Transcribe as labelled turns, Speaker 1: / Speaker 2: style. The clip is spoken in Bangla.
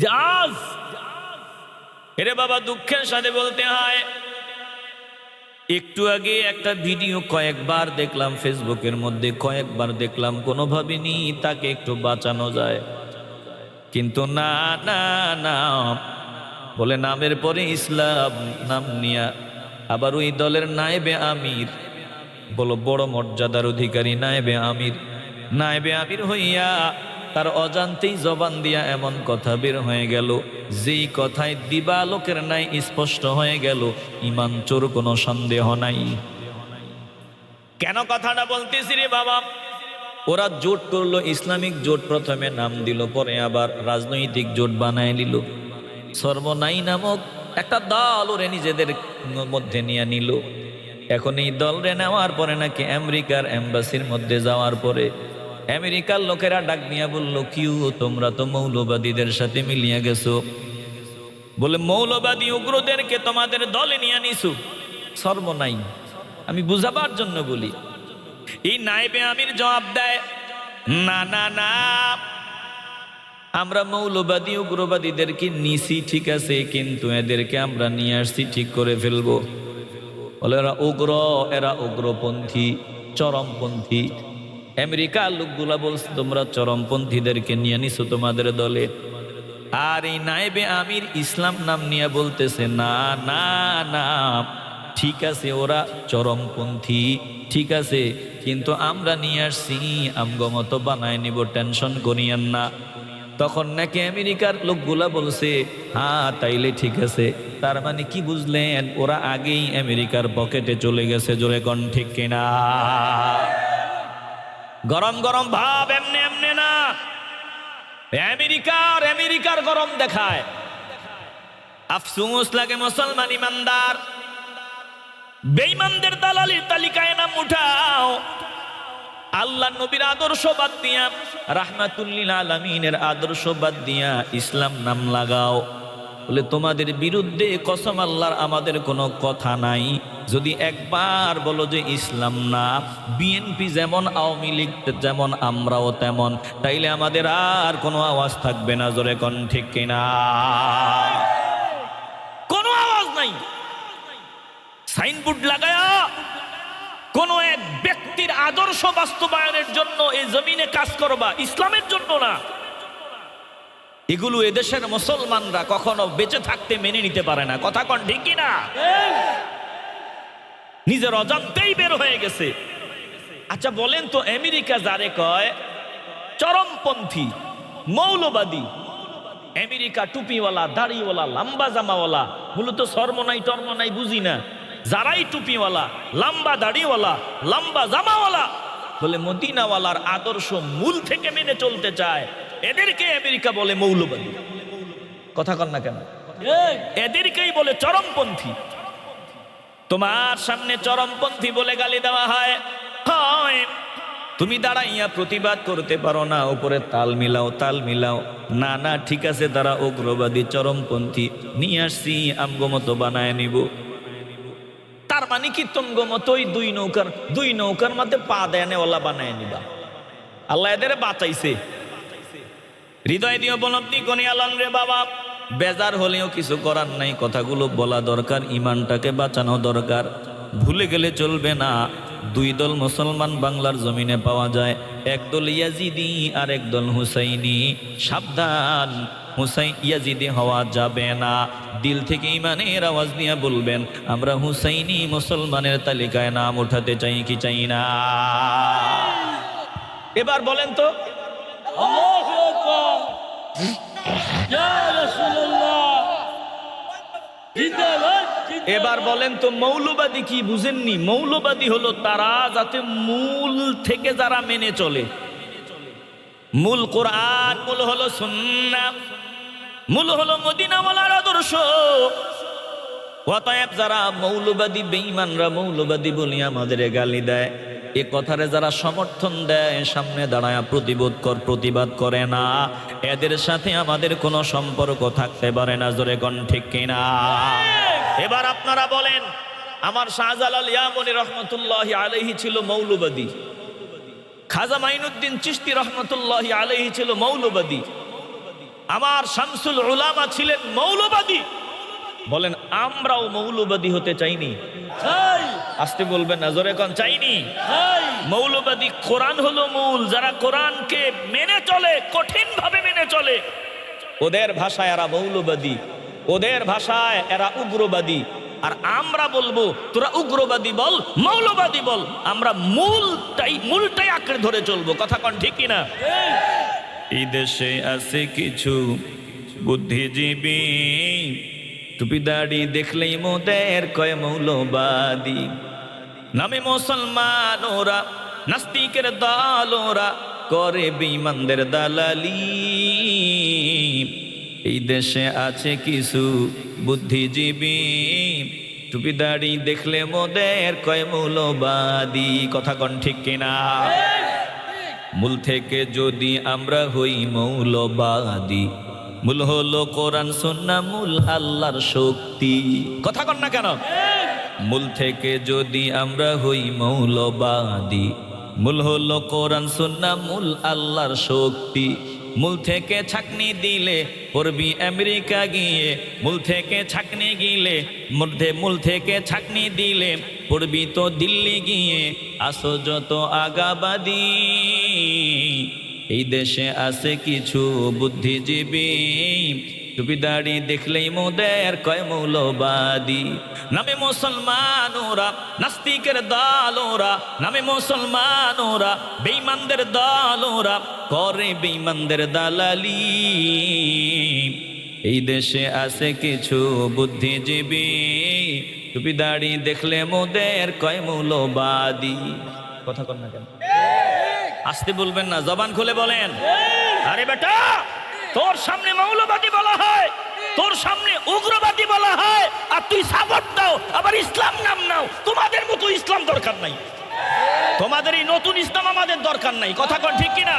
Speaker 1: জাজ। এরে বাবা, দুঃখের সাথে বলতে হয়, একটু আগে একটা ভিডিও কয়েকবার দেখলাম ফেসবুকের মধ্যে, কয়েকবার দেখলাম, কোনো ভাবিনি তাকে একটু বাঁচানো যায়, কিন্তু না না না বলে নামের পরে ইসলাম নাম নিয়া আবার ওই দলের নায়েবে আমির, বলো বড় মর্যাদার অধিকারী নায়েবে আমির হইয়া তার অজান্তেই জবান দিয়া এমন কথা বের হয়ে গেল, যেই কথায় দিবালোকের নাই স্পষ্ট হয়ে গেল ঈমান চোর, কোনো সন্দেহ নাই। কেন কথাটা বলতেছি রে বাবা? ওরা জোট করলো, ইসলামিক জোট, প্রথমে নাম দিল, পরে আবার রাজনৈতিক জোট বানায় নিল। সর্বনাই নামক একটা দল ওরে নিজেদের মধ্যে নিয়ে নিল। এখন এই দলরে নেওয়ার পরে নাকি আমেরিকার এম্বাসির মধ্যে যাওয়ার পরে আমেরিকার লোকেরা ডাক নিয়ে বলল, কিউ তোমরা তো মৌলবাদীদের সাথে মিলিয়ে গেছো, বলে মৌলবাদী উগ্রদেরকে তোমাদের দলে নিয়ে নিছো। সর্বনাই, আমি বুঝাবার জন্য বলি। এই নায়েবে আমির জবাব দেয়, না না না, আমরা মৌলবাদী উগ্রবাদীদেরকে নিছি ঠিক আছে, কিন্তু এদেরকে আমরা নিয়ে আসছি ঠিক করে ফেলবো। বলে এরা উগ্রপন্থী, চরমপন্থী। আমেরিকার লোকগুলা বলছে তোমরা চরমপন্থীদেরকে নিয়ে নিছো তোমাদের দলে। আর এই নায়েবে আমির ইসলাম নাম নিয়ে বলতেছে, না না না, ঠিক আছে ওরা চরমপন্থী, ঠিক আছে, কিন্তু আমরা নিয়ে আসছি আমগমতো বানায় নিব, টেনশন করিয়েন না। তখন নাকি আমেরিকার লোকগুলা বলছে, হ্যাঁ তাইলে ঠিক আছে। তার মানে কি বুঝলেন? ওরা আগেই আমেরিকার পকেটে চলে গেছে। জোরে কোন ঠিক কিনা? গরম গরম ভাব এমনে এমনে না, আমেরিকার গরম দেখায়। আফসোস লাগে মুসলমান ইমানদার, বেঈমানদের দালালির তালিকায় নাম উঠাও। আল্লাহ নবীর আদর্শ বাদ দিয়া, রাহমাতুল্লিল আলামিনের আদর্শ বাদ দিয়া ইসলাম নাম লাগাও। বলে তোমাদের বিরুদ্ধে কসম আল্লাহর আমাদের কোনো কথা নাই। যদি একবার বলো যে ইসলাম না, বিএনপি যেমন, আওয়ামী লীগ যেমন, আমরাও তেমন, তাইলে আমাদের আর কোনো আওয়াজ থাকবে না। জোরে কোন ঠিক কিনা? কোনো আওয়াজ নাই। সাইনবোর্ড লাগায়া কোনো এক ব্যক্তির আদর্শ বাস্তবায়নের জন্য এই জমিনে কাজ করবা, ইসলামের জন্য না। এগুলো এদেশের মুসলমানরা কখনো বেঁচে থাকতে মেনে নিতে পারে না। কথা কোন ঠিক কিনা? নিজের অজান্তেই বের হয়ে গেছে। আচ্ছা বলেন তো, আমেরিকা যারে কয় চরমপন্থী, মৌলবাদী, আমেরিকা টুপিওয়ালা, দাড়িওয়ালা, লম্বা জামাওয়ালা, মূলত সর্বনাই টর্মনাই বুঝি না, যারাই টুপিওয়ালা, লম্বা দাড়িওয়ালা, লম্বা জামাওয়ালা, বলে মদিনাওয়ালার আদর্শ মূল থেকে মেনে চলতে চায়, এদেরকে আমেরিকা বলে মৌলবাদী। কথা কন না কেন? এদেরকেই বলে চরমপন্থী। তোমার সামনে চরমপন্থী বলে গালি দেওয়া হয়, তুমি দাঁড়াইয়া প্রতিবাদ করতে পারো না, উপরে তাল মিলাও। না না, ঠিক আছে, তারা উগ্রবাদী চরমপন্থী, নিয়ে আসছি আমগো মতো বানায় নিব। তার মানে কি তোমগো মতোই দুই নৌকার মধ্যে পা দেয়ানেওয়ালা বানায় নিবা? আল্লাহ এদের বাঁচাইছে। হৃদয় দিয়ে উপলব্ধি করি আলম রে বাবা, বেজার হলেও কিছু করার নাই, কথাগুলো বলা দরকার, ইমানটাকে বাঁচানো দরকার। ভুলে গেলে চলবে না, দুই দল মুসলমান বাংলার জমিনে পাওয়া যায়, একদল ইয়াজিদি আর একদল হুসাইনি। সাবধান, ইয়াজিদি হওয়া যাবে না। দিল থেকে ইমানের আওয়াজ নিয়ে বলবেন, আমরা হুসাইনি মুসলমানের তালিকায় নাম উঠাতে চাই কি চাই না? এবার বলেন তো, এবার বলেন তো, মৌলবাদী কি বুঝেননি? মৌলবাদী হলো তারা যাতে মূল থেকে যারা মেনে চলে, মূল কোরআন, মূল হলো সুন্নাহ, মূল হলো মদিনাওয়ালার আদর্শ। অতএব যারা মৌলবাদী, বেঈমানরা মৌলবাদী বলি আমাদের গালি দেয়, এ কথারে যারা সমর্থন দেয়, সামনে দাঁড়ায় প্রতিবাদ করে না, এদের সাথে আমাদের কোনো সম্পর্ক থাকতে পারে না। জোরে কোন ঠিক কিনা? এবার আপনারা বলেন, আমার শাহজালাল ইয়ামনি রহমতুল্লাহি আলাইহি ছিল মৌলবাদী, খাজা মাইনুদ্দিন চিশতি রহমতুল্লাহি আলাইহি ছিল মৌলবাদী, আমার শামসুল উলামা ছিলেন মৌলবাদী। বলেন আমরাও মৌলবাদী হতে চাইনি? আসতে বলবেন না, জোরে কোন চাইনি? মৌলবাদী কোরআন হলো মূল। যারা কোরআনকে মেনে চলে, কঠিন ভাবে মেনে চলে, ওদের ভাষায় এরা মৌলবাদী, ওদের ভাষায় এরা উগ্রবাদী। আর আমরা বলবো তোরা উগ্রবাদী বল, মৌলবাদী বল, আমরা মূলটাই আঁকড়ে ধরে চলবো। কথা কোন ঠিক কিনা? এই দেশে আছে কিছু বুদ্ধিজীবী, টুপি দাড়ি দেখলেই মোদের কয় মৌলবাদী। নামে মুসলমান ওরা, নাস্তিকের দল ওরা, করে বেঈমানদের দালালি। এই দেশে আছে কিছু বুদ্ধিজীবী, টুপি দাড়ি দেখলে মোদের কয় মৌলবাদী। কথা কোন ঠিক কিনা? মূল থেকে যদি আমরা হই মৌলবাদী, মূল হলো কোরআন সুন্নাহ, মূল আল্লাহর শক্তি। কথা কন না কেন? মূল থেকে যদি আমরা হই মৌলবাদী, মূল হলো কোরআন সুন্নাহ, মূল আল্লাহর শক্তি। মূল থেকে ছাকনি দিলে পড়বি আমেরিকা গিয়ে, মূল থেকে ছাকনি গিলে মূল থেকে ছাকনি দিলে পড়বি তো দিল্লি গিয়ে। আসো যত আগাবাদী, এই দেশে আছে কিছু বুদ্ধিজীবী, টুপি দাড়ি দেখলেই মোদের কয় মৌলবাদী। নামে মুসলমান ওরা, নাস্তিকের দল ওরা, নামে মুসলমান ওরা, বেঈমানদের দল ওরা, করে বেঈমানদের দালালি। এই দেশে আছে কিছু বুদ্ধিজীবী, টুপি দাড়ি দেখলে মোদের কয় মৌলবাদী। কথা কন না কেন? আসতে বলবেন না, জবান খুলে বলেন। আরে বেটা, তোর সামনে মৌলবাদী বলা হয়, তোর সামনে উগ্রবাদী বলা হয়, আর তুই সাপোর্ট দাও, আবার ইসলাম নাম নাও। তোমাদের মতো ইসলাম দরকার নাই, তোমাদের এই নতুন ইসলাম আমাদের দরকার নাই। কথা কোন ঠিক কিনা?